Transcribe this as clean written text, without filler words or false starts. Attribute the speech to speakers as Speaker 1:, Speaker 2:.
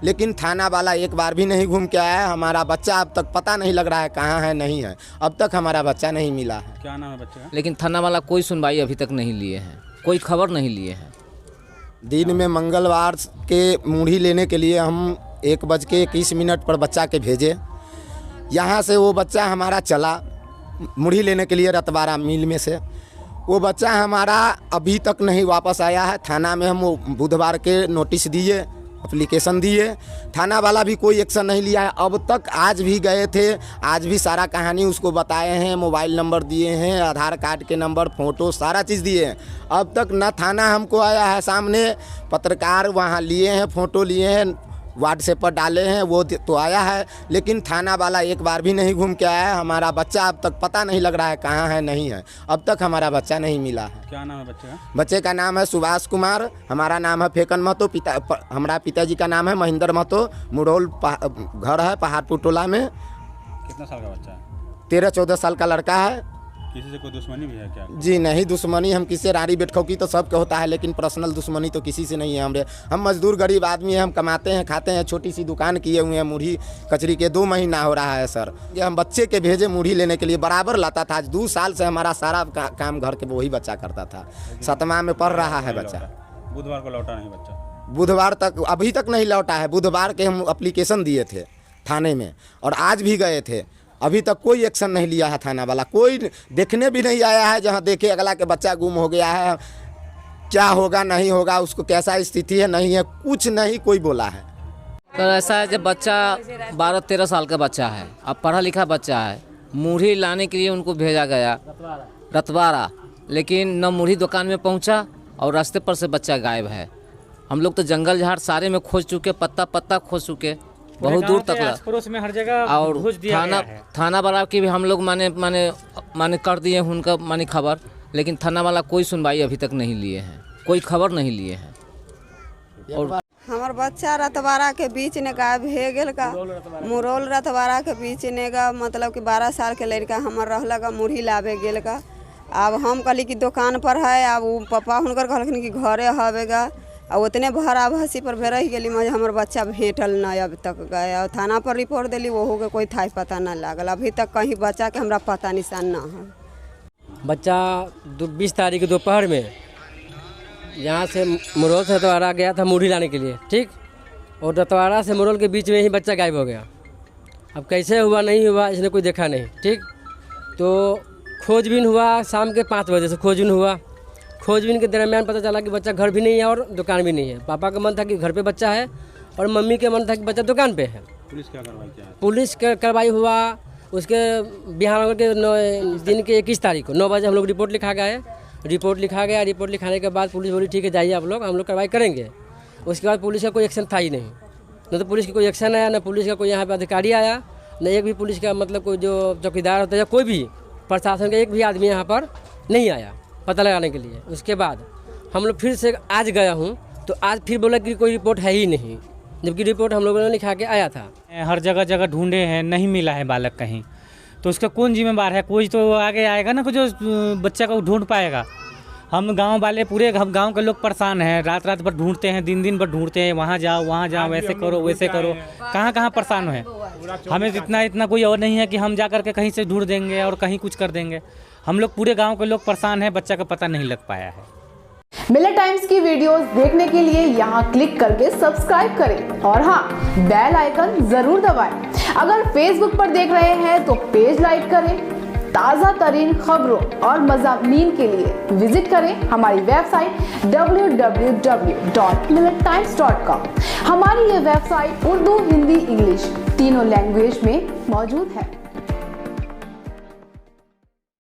Speaker 1: लेकिन थाना वाला एक बार भी नहीं घूम के आया है। हमारा बच्चा अब तक पता नहीं लग रहा है कहाँ है नहीं है, अब तक हमारा बच्चा नहीं मिला है।
Speaker 2: क्या नाम है बच्चे का?
Speaker 3: लेकिन थाना वाला कोई सुनवाई अभी तक नहीं लिए हैं, कोई खबर नहीं लिए हैं।
Speaker 1: दिन में मंगलवार के मूढ़ी लेने के लिए हम 1:21 पर बच्चा के भेजे। यहाँ से वो बच्चा हमारा चला मूढ़ी लेने के लिए रतवारा मिल में से। वो बच्चा हमारा अभी तक नहीं वापस आया है। थाना में हम बुधवार के नोटिस दिए, एप्लीकेशन दिए, थाना वाला भी कोई एक्शन नहीं लिया है अब तक। आज भी गए थे, आज भी सारा कहानी उसको बताए हैं, मोबाइल नंबर दिए हैं, आधार कार्ड के नंबर, फ़ोटो, सारा चीज़ दिए हैं। अब तक न थाना हमको आया है सामने, पत्रकार वहाँ लिए हैं, फ़ोटो लिए हैं, व्हाट्सएप पर डाले हैं, वो तो आया है। लेकिन थाना वाला एक बार भी नहीं घूम के आया है। हमारा बच्चा अब तक पता नहीं लग रहा है कहाँ है नहीं है, अब तक हमारा बच्चा नहीं मिला है।
Speaker 2: क्या नाम है बच्चे का?
Speaker 1: बच्चे का नाम है सुभाष कुमार, हमारा नाम है फेकन महतो, हमारा पिताजी का नाम है महेंद्र महतो। मुरौल घर है पहाड़पुर टोला में।
Speaker 2: कितना साल का बच्चा है?
Speaker 1: 13-14 साल का लड़का है।
Speaker 2: किसी से कोई दुश्मनी भी है क्या?
Speaker 1: जी नहीं, दुश्मनी हम किसी रानी बेटखौकी तो सबके होता है, लेकिन पर्सनल दुश्मनी तो किसी से नहीं है। हम मजदूर गरीब आदमी हैं, हम कमाते हैं खाते हैं, छोटी सी दुकान किए हुए हैं मूढ़ी कचरी के। 2 महीना हो रहा है सर, ये हम बच्चे के भेजे मूढ़ी लेने के लिए, बराबर लाता था। आज 2 साल से हमारा सारा काम घर के वही बच्चा करता था। 7वां में पढ़ रहा है बच्चा।
Speaker 2: बुधवार को लौटा नहीं बच्चा?
Speaker 1: बुधवार तक अभी तक नहीं लौटा है। बुधवार के हम एप्लीकेशन दिए थे थाने में और आज भी गए थे, अभी तक कोई एक्शन नहीं लिया है थाना वाला। कोई देखने भी नहीं आया है, जहाँ देखे अगला के बच्चा गुम हो गया है, क्या होगा नहीं होगा, उसको कैसा स्थिति है नहीं है, कुछ नहीं कोई बोला है।
Speaker 3: तो ऐसा है जब बच्चा 12-13 साल का बच्चा है, अब पढ़ा लिखा बच्चा है, मूढ़ी लाने के लिए उनको भेजा गया रतवारा, लेकिन न मूढ़ी दुकान में पहुंचा और रास्ते पर से बच्चा गायब है। हम लोग तो जंगल झाड़ सारे में खोज चुके, पत्ता पत्ता खोज चुके, बहुत दूर तक
Speaker 4: पड़ोस में हर जगह
Speaker 3: और थाना वाला की भी हम लोग माने कर दिए उनका माने खबर, लेकिन थाना वाला कोई सुनवाई अभी तक नहीं लिए हैं, कोई खबर नहीं लिए हैं। और
Speaker 5: हमार बच्चा रतवारा के बीच ने गायब है गेल का, मुरौल रतवारा के बीच ने का, मतलब कि 12 साल के लड़का हमार रहला का मूढ़ी लावे गेल का। अब हम कहली कि दुकान पर है, अब वो पापा हुनकर कहलखिन कि घरे हवेगा, और उतने भरा भसी पर रह गली मजे हमार बच्चा भेटल न अब तक गए। और थाना पर रिपोर्ट दिली, वहू के कोई था पता न लागल, अभी तक कहीं बच्चा के हमरा पता निशान न है।
Speaker 4: बच्चा 20 तारीख दोपहर में यहाँ से मुरौल से रतवारा गया था मूढ़ी लाने के लिए, ठीक, और रतवारा से मुरौल के बीच में ही बच्चा गायब हो गया। अब कैसे हुआ नहीं हुआ इसने कोई देखा नहीं, ठीक। तो खोजबीन हुआ, शाम के 5 बजे से खोजबीन हुआ। खोजबीन के दरमियान पता चला कि बच्चा घर भी नहीं है और दुकान भी नहीं है। पापा का मन था कि घर पे बच्चा है और मम्मी के मन था कि बच्चा दुकान पे है।
Speaker 2: पुलिस क्या कार्रवाई किया?
Speaker 4: पुलिस का कार्रवाई हुआ उसके बिहार के दिन के 21 तारीख को 9 बजे हम लोग रिपोर्ट लिखा गया। रिपोर्ट लिखाने के बाद पुलिस बोली ठीक है जाइए आप लोग, हम लोग कार्रवाई करेंगे। उसके बाद पुलिस का कोई एक्शन था ही नहीं, न तो पुलिस की कोई एक्शन आया, न पुलिस का कोई यहाँ पे अधिकारी आया, न एक भी पुलिस का मतलब कोई जो चौकीदार होता है या कोई भी प्रशासन का एक भी आदमी यहाँ पर नहीं आया पता लगाने के लिए। उसके बाद हम लोग फिर से आज गया हूँ तो आज फिर बोला कि कोई रिपोर्ट है ही नहीं, जबकि रिपोर्ट हम लोगों ने लिखा के आया था।
Speaker 6: हर जगह ढूंढे हैं, नहीं मिला है बालक कहीं, तो उसका कौन जिम्मेवार है? कोई तो आगे आएगा ना, जो बच्चा को ढूंढ पाएगा। हम गांव वाले पूरे गांव के लोग परेशान हैं, रात भर ढूंढते हैं, दिन भर ढूंढते हैं, वहाँ जाओ वैसे करो वैसे करो, कहाँ परेशान है। हमें इतना कोई और नहीं है कि हम जा करके कहीं से ढूंढ देंगे और कहीं कुछ कर देंगे। हम लोग पूरे गांव के लोग परेशान हैं, बच्चा का पता नहीं लग पाया है।
Speaker 7: मिलर टाइम्स की वीडियोस देखने के लिए यहाँ क्लिक करके सब्सक्राइब करें और हाँ, बेल आइकन जरूर दबाएं। अगर फेसबुक पर देख रहे हैं तो पेज लाइक करें। ताज़ा तरीन खबरों और मज़ामीन के लिए विजिट करें हमारी वेबसाइट www.millertimes.com। हमारी ये वेबसाइट उर्दू, हिंदी, इंग्लिश तीनों लैंग्वेज में मौजूद है।